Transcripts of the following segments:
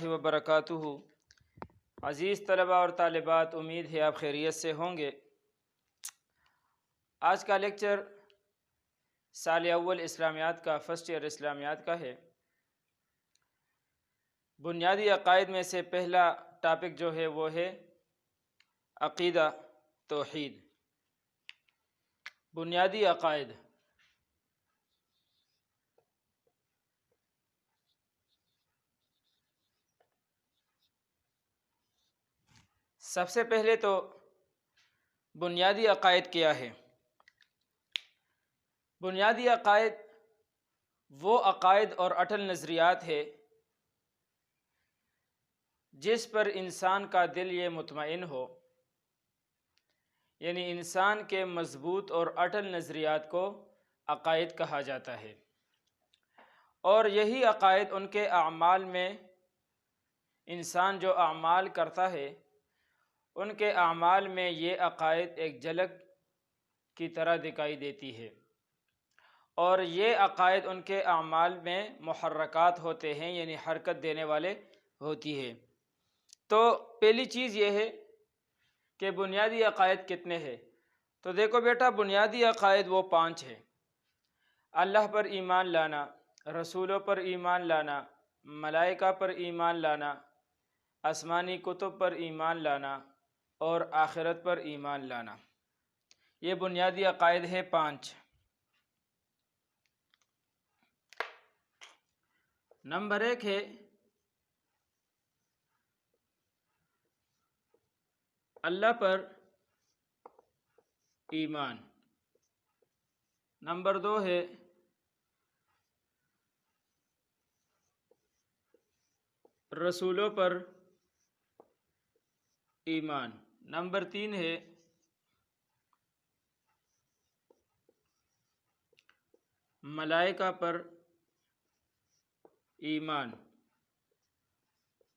وبرکاتہ۔ عزیز طلباء اور طالبات، امید ہے آپ خیریت سے ہوں گے۔ آج کا لیکچر سال اول اسلامیات کا، فرسٹ ایئر اسلامیات کا ہے۔ بنیادی عقائد میں سے پہلا ٹاپک جو ہے وہ ہے عقیدہ توحید۔ بنیادی عقائد۔ سب سے پہلے تو بنیادی عقائد کیا ہے؟ بنیادی عقائد وہ عقائد اور اٹل نظریات ہے جس پر انسان کا دل یہ مطمئن ہو، یعنی انسان کے مضبوط اور اٹل نظریات کو عقائد کہا جاتا ہے، اور یہی عقائد ان کے اعمال میں، انسان جو اعمال کرتا ہے ان کے اعمال میں یہ عقائد ایک جھلک کی طرح دکھائی دیتی ہے، اور یہ عقائد ان کے اعمال میں محرکات ہوتے ہیں، یعنی حرکت دینے والے ہوتی ہے۔ تو پہلی چیز یہ ہے کہ بنیادی عقائد کتنے ہیں؟ تو دیکھو بیٹا، بنیادی عقائد وہ 5 ہیں: اللہ پر ایمان لانا، رسولوں پر ایمان لانا، ملائکہ پر ایمان لانا، آسمانی کتب پر ایمان لانا، اور آخرت پر ایمان لانا۔ یہ بنیادی عقائد ہیں 5۔ نمبر 1 ہے اللہ پر ایمان۔ نمبر 2 ہے رسولوں پر ایمان۔ نمبر 3 ہے ملائکہ پر ایمان۔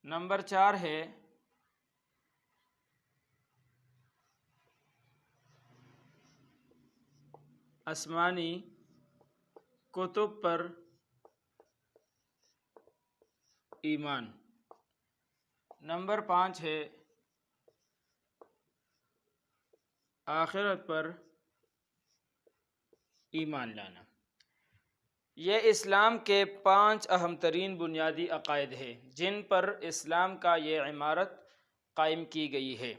نمبر 4 ہے آسمانی کتب پر ایمان۔ نمبر 5 ہے آخرت پر ایمان لانا۔ یہ اسلام کے 5 اہم ترین بنیادی عقائد ہیں جن پر اسلام کا یہ عمارت قائم کی گئی ہے۔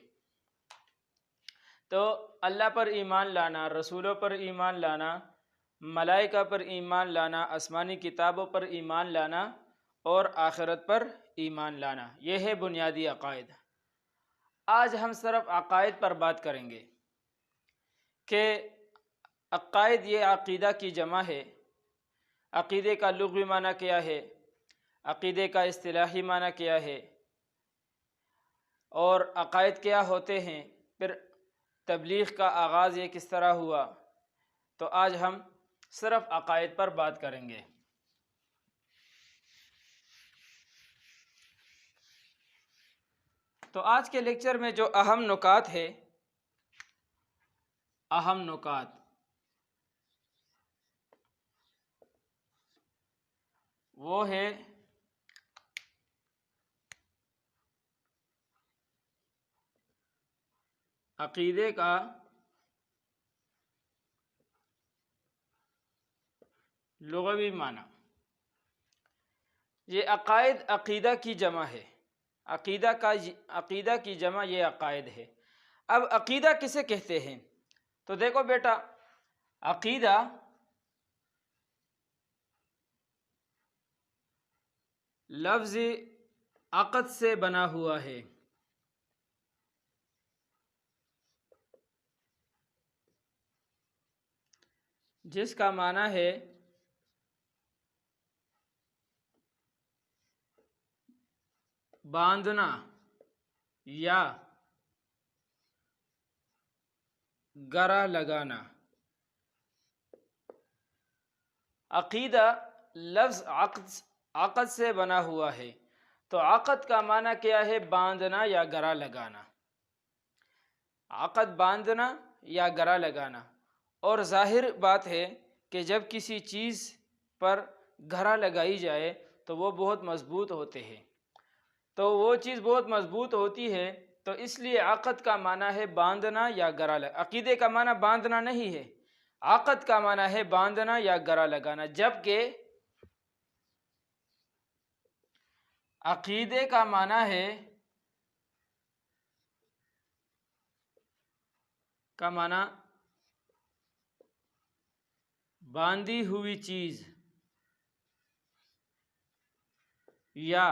تو اللہ پر ایمان لانا، رسولوں پر ایمان لانا، ملائکہ پر ایمان لانا، آسمانی کتابوں پر ایمان لانا، اور آخرت پر ایمان لانا، یہ ہے بنیادی عقائد۔ آج ہم صرف عقائد پر بات کریں گے کہ عقائد یہ عقیدہ کی جمع ہے۔ عقیدے کا لغوی معنی کیا ہے، عقیدے کا اصطلاحی معنی کیا ہے، اور عقائد کیا ہوتے ہیں، پھر تبلیغ کا آغاز یہ کس طرح ہوا۔ تو آج ہم صرف عقائد پر بات کریں گے۔ تو آج کے لیکچر میں جو اہم نکات ہے، اہم نکات، وہ ہے عقیدے کا لغوی معنی۔ یہ عقائد عقیدہ کی جمع ہے، عقیدہ کی جمع یہ عقائد ہے۔ اب عقیدہ کسے کہتے ہیں؟ تو دیکھو بیٹا، عقیدہ لفظ عقد سے بنا ہوا ہے۔ جس کا معنی ہے باندھنا یا گرہ لگانا۔ عقیدہ لفظ عقد سے بنا ہوا ہے، تو عقد کا معنی کیا ہے؟ باندھنا یا گرہ لگانا۔ عقد باندھنا یا گرہ لگانا، اور ظاہر بات ہے کہ جب کسی چیز پر گرہ لگائی جائے تو وہ بہت مضبوط ہوتے ہیں۔ تو وہ چیز بہت مضبوط ہوتی ہے، تو اس لیے عقد کا معنی ہے باندھنا یا گرا لگانا۔ عقیدے کا معنی باندھنا نہیں ہے، عقد کا معنی ہے باندھنا یا گرا لگانا، جبکہ عقیدے کا معنی ہے باندھی ہوئی چیز یا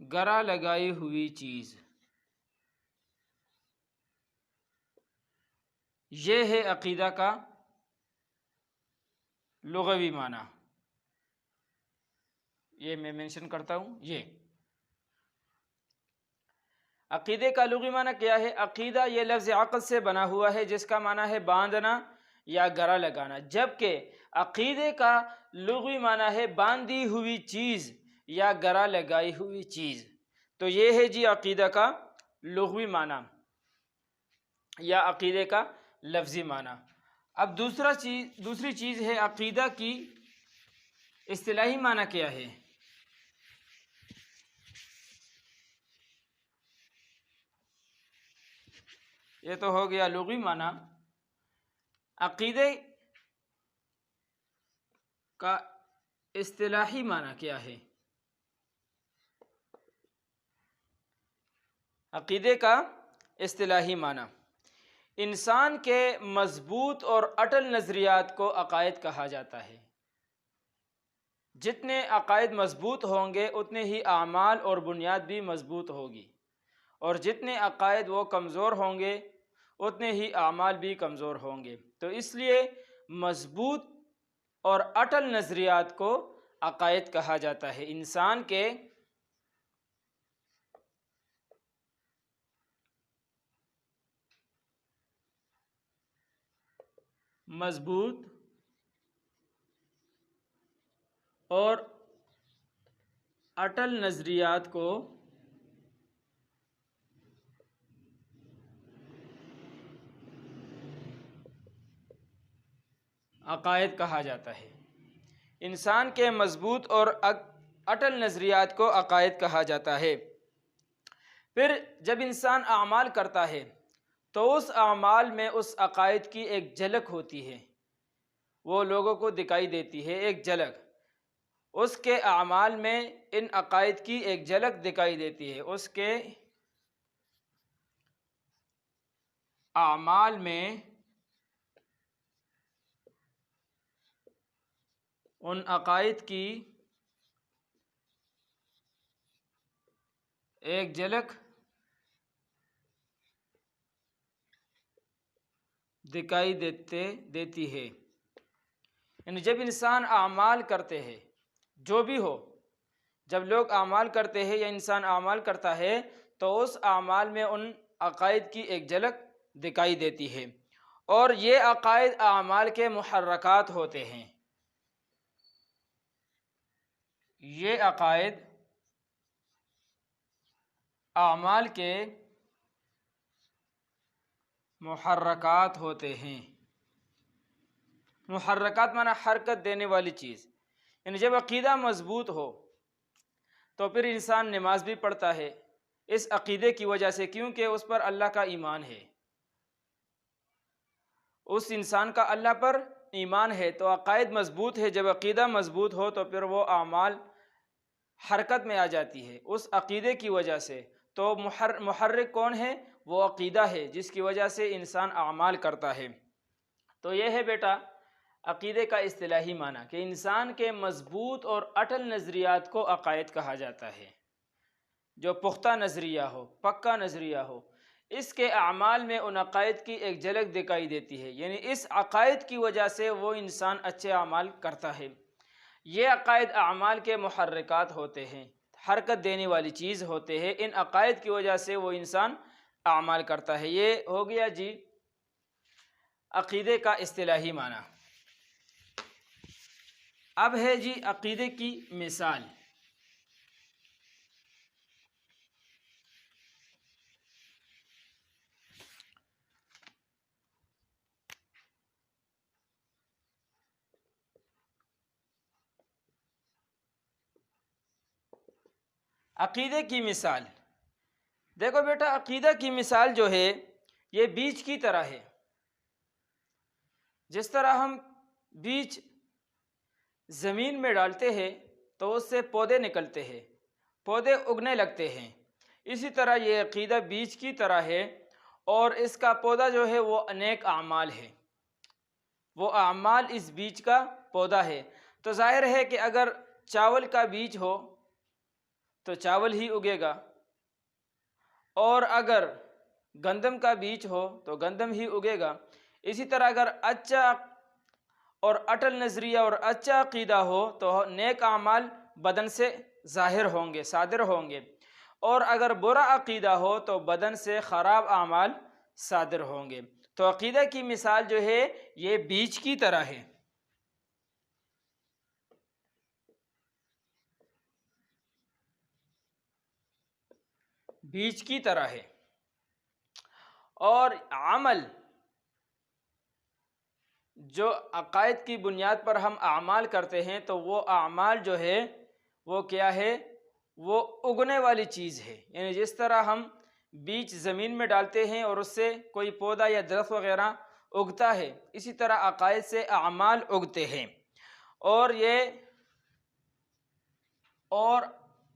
گرا لگائی ہوئی چیز، یہ ہے عقیدہ کا لغوی معنی۔ یہ میں منشن کرتا ہوں، یہ عقیدے کا لغوی معنی کیا ہے؟ عقیدہ یہ لفظ عقد سے بنا ہوا ہے جس کا معنی ہے باندھنا یا گرا لگانا، جبکہ عقیدے کا لغوی معنی ہے باندھی ہوئی چیز یا گرا لگائی ہوئی چیز۔ تو یہ ہے جی عقیدہ کا لغوی معنی یا عقیدے کا لفظی معنی۔ اب دوسری چیز ہے عقیدہ کی اصطلاحی معنی کیا ہے؟ یہ تو ہو گیا لغوی معنی۔ عقیدے کا اصطلاحی معنی کیا ہے؟ عقیدے کا اصطلاحی معنی انسان کے مضبوط اور اٹل نظریات کو عقائد کہا جاتا ہے۔ جتنے عقائد مضبوط ہوں گے اتنے ہی اعمال اور بنیاد بھی مضبوط ہوگی، اور جتنے عقائد وہ کمزور ہوں گے اتنے ہی اعمال بھی کمزور ہوں گے۔ تو اس لیے مضبوط اور اٹل نظریات کو عقائد کہا جاتا ہے۔ انسان کے مضبوط اور اٹل نظریات کو عقائد کہا جاتا ہے۔ انسان کے مضبوط اور اٹل نظریات کو عقائد کہا جاتا ہے۔ پھر جب انسان اعمال کرتا ہے تو اس اعمال میں اس عقائد کی ایک جھلک ہوتی ہے، وہ لوگوں کو دکھائی دیتی ہے، ایک جھلک اس کے اعمال میں ان عقائد کی ایک جھلک دکھائی دیتی ہے۔ اس کے اعمال میں ان عقائد کی ایک جھلک دکھائی دیتی ہے۔ یعنی جب انسان اعمال کرتے ہیں، جو بھی ہو، جب لوگ اعمال کرتے ہیں یا انسان اعمال کرتا ہے تو اس اعمال میں ان عقائد کی ایک جھلک دکھائی دیتی ہے، اور یہ عقائد اعمال کے محرکات ہوتے ہیں۔ یہ عقائد اعمال کے محرکات ہوتے ہیں۔ محرکات معنی حرکت دینے والی چیز۔ یعنی جب عقیدہ مضبوط ہو تو پھر انسان نماز بھی پڑھتا ہے اس عقیدے کی وجہ سے، کیونکہ اس پر اللہ کا ایمان ہے، اس انسان کا اللہ پر ایمان ہے۔ تو عقائد مضبوط ہے، جب عقیدہ مضبوط ہو تو پھر وہ اعمال حرکت میں آ جاتی ہے اس عقیدے کی وجہ سے۔ تو محرک کون ہے؟ وہ عقیدہ ہے جس کی وجہ سے انسان اعمال کرتا ہے۔ تو یہ ہے بیٹا عقیدے کا اصطلاحی معنی کہ انسان کے مضبوط اور اٹل نظریات کو عقائد کہا جاتا ہے۔ جو پختہ نظریہ ہو، پکا نظریہ ہو، اس کے اعمال میں ان عقائد کی ایک جھلک دکھائی دیتی ہے، یعنی اس عقائد کی وجہ سے وہ انسان اچھے اعمال کرتا ہے۔ یہ عقائد اعمال کے محرکات ہوتے ہیں، حرکت دینے والی چیز ہوتے ہیں، ان عقائد کی وجہ سے وہ انسان اعمال کرتا ہے۔ یہ ہو گیا جی عقیدے کا اصطلاحی معنی۔ اب ہے جی عقیدے کی مثال۔ عقیدے کی مثال، دیکھو بیٹا، عقیدہ کی مثال جو ہے یہ بیج کی طرح ہے۔ جس طرح ہم بیج زمین میں ڈالتے ہیں تو اس سے پودے نکلتے ہیں، پودے اگنے لگتے ہیں، اسی طرح یہ عقیدہ بیج کی طرح ہے، اور اس کا پودا جو ہے وہ انیک اعمال ہے، وہ اعمال اس بیج کا پودا ہے۔ تو ظاہر ہے کہ اگر چاول کا بیج ہو تو چاول ہی اگے گا، اور اگر گندم کا بیج ہو تو گندم ہی اگے گا۔ اسی طرح اگر اچھا اور اٹل نظریہ اور اچھا عقیدہ ہو تو نیک اعمال بدن سے ظاہر ہوں گے، صادر ہوں گے، اور اگر برا عقیدہ ہو تو بدن سے خراب اعمال صادر ہوں گے۔ تو عقیدہ کی مثال جو ہے یہ بیج کی طرح ہے۔ بیج کی طرح ہے۔ اور عمل، جو عقائد کی بنیاد پر ہم اعمال کرتے ہیں تو وہ اعمال جو ہے وہ کیا ہے؟ وہ اگنے والی چیز ہے۔ یعنی جس طرح ہم بیج زمین میں ڈالتے ہیں اور اس سے کوئی پودا یا درخت وغیرہ اگتا ہے، اسی طرح عقائد سے اعمال اگتے ہیں، اور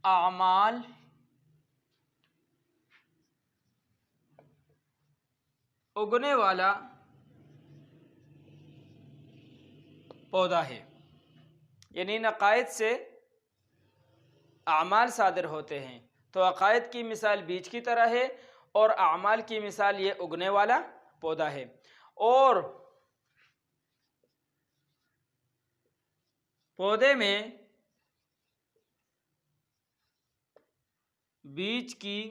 اعمال اگنے والا پودا ہے۔ یعنی ان عقائد سے اعمال صادر ہوتے ہیں۔ تو عقائد کی مثال بیج کی طرح ہے، اور اعمال کی مثال یہ اگنے والا پودا ہے۔ اور پودے میں بیج کی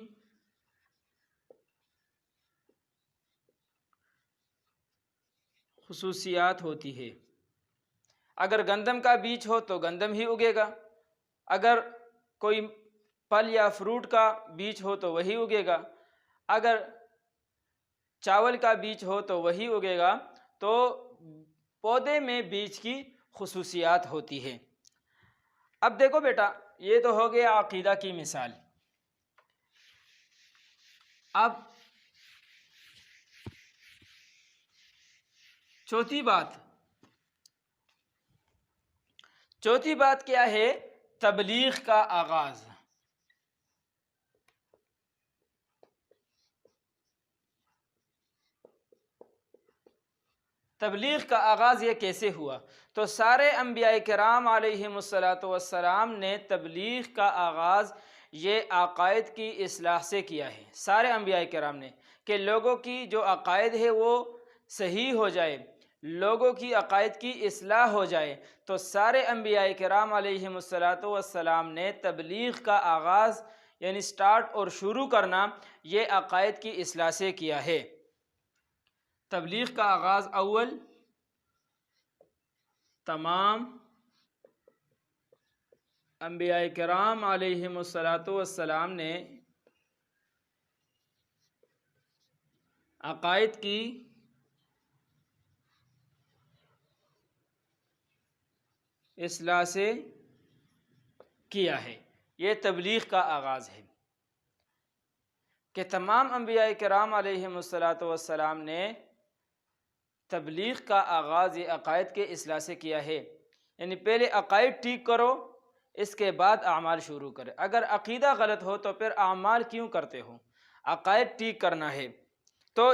خصوصیات ہوتی ہے۔ اگر گندم کا بیج ہو تو گندم ہی اگے گا، اگر کوئی پھل یا فروٹ کا بیج ہو تو وہی اگے گا، اگر چاول کا بیج ہو تو وہی اگے گا۔ تو پودے میں بیج کی خصوصیات ہوتی ہے۔ اب دیکھو بیٹا، یہ تو ہو گیا عقیدہ کی مثال۔ اب چوتھی بات کیا ہے؟ تبلیغ کا آغاز۔ تبلیغ کا آغاز یہ کیسے ہوا؟ تو سارے انبیاء کرام علیہم السلام نے تبلیغ کا آغاز یہ عقائد کی اصلاح سے کیا ہے۔ سارے انبیاء کرام نے، کہ لوگوں کی جو عقائد ہے وہ صحیح ہو جائے، لوگوں کی عقائد کی اصلاح ہو جائے۔ تو سارے انبیاء کرام علیہم السلام نے تبلیغ کا آغاز، یعنی سٹارٹ اور شروع کرنا، یہ عقائد کی اصلاح سے کیا ہے۔ تبلیغ کا آغاز اول تمام انبیاء کرام علیہم السلام نے عقائد کی اصلاح سے کیا ہے۔ یہ تبلیغ کا آغاز ہے کہ تمام انبیاء کرام علیہم السلام نے تبلیغ کا آغاز یہ عقائد کے اصلاح سے کیا ہے۔ یعنی پہلے عقائد ٹھیک کرو، اس کے بعد اعمال شروع کرے۔ اگر عقیدہ غلط ہو تو پھر اعمال کیوں کرتے ہو؟ عقائد ٹھیک کرنا ہے۔ تو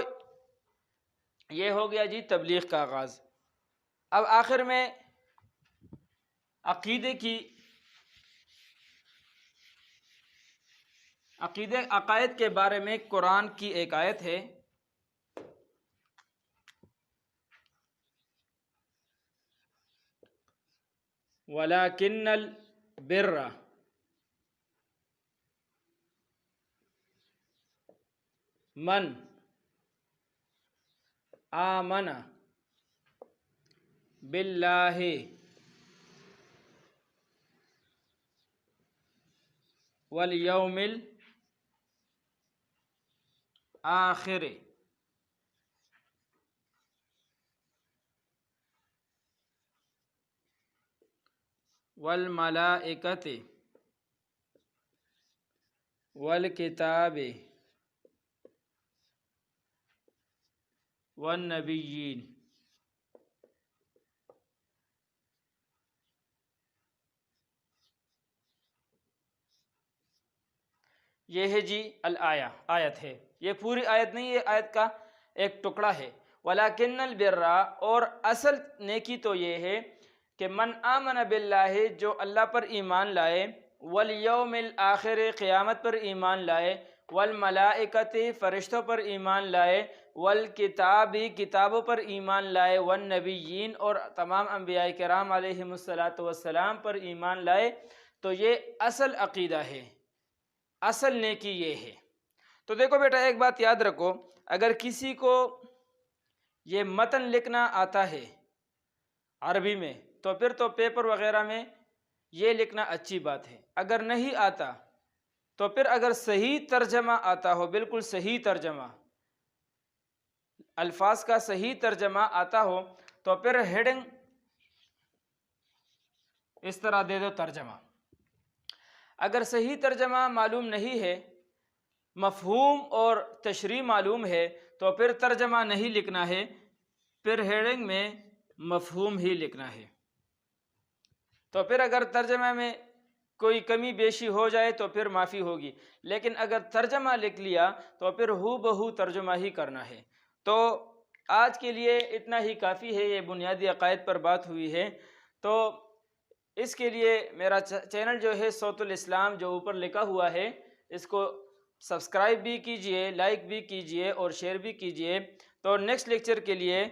یہ ہو گیا جی تبلیغ کا آغاز۔ اب آخر میں عقائد کے بارے میں قرآن کی ایک آیت ہے، وَلَكِنَّ الْبِرَّ مَنْ آمَنَ بِاللَّهِ وَالْيَوْمِ الْآخِرِ وَالْمَلَائِكَةِ والکتاب والنبیین۔ یہ ہے جی الآیہ، آیت ہے، یہ پوری آیت نہیں، یہ آیت کا ایک ٹکڑا ہے۔ وَلَكِنَّ الْبِرَّ، اور اصل نیکی تو یہ ہے کہ من آمن باللہ، جو اللہ پر ایمان لائے، والیوم الآخر، قیامت پر ایمان لائے، والملائکۃ، فرشتوں پر ایمان لائے، والکتاب، کتابوں پر ایمان لائے، والنبیین، اور تمام انبیاء کرام علیہم السلام پر ایمان لائے، تو یہ اصل عقیدہ ہے، اصل نیکی یہ ہے۔ تو دیکھو بیٹا، ایک بات یاد رکھو، اگر کسی کو یہ متن لکھنا آتا ہے عربی میں تو پھر تو پیپر وغیرہ میں یہ لکھنا اچھی بات ہے۔ اگر نہیں آتا تو پھر اگر صحیح ترجمہ آتا ہو، بالکل صحیح ترجمہ، الفاظ کا صحیح ترجمہ آتا ہو، تو پھر ہیڈنگ اس طرح دے دو، ترجمہ۔ اگر صحیح ترجمہ معلوم نہیں ہے، مفہوم اور تشریح معلوم ہے، تو پھر ترجمہ نہیں لکھنا ہے، پھر ہیڈنگ میں مفہوم ہی لکھنا ہے۔ تو پھر اگر ترجمہ میں کوئی کمی بیشی ہو جائے تو پھر معافی ہوگی، لیکن اگر ترجمہ لکھ لیا تو پھر ہو بہو ترجمہ ہی کرنا ہے۔ تو آج کے لیے اتنا ہی کافی ہے، یہ بنیادی عقائد پر بات ہوئی ہے۔ تو اس کے لیے میرا چینل جو ہے صوت الاسلام، جو اوپر لکھا ہوا ہے، اس کو سبسکرائب بھی کیجئے، لائک بھی کیجئے اور شیئر بھی کیجئے۔ تو نیکسٹ لیکچر کے لیے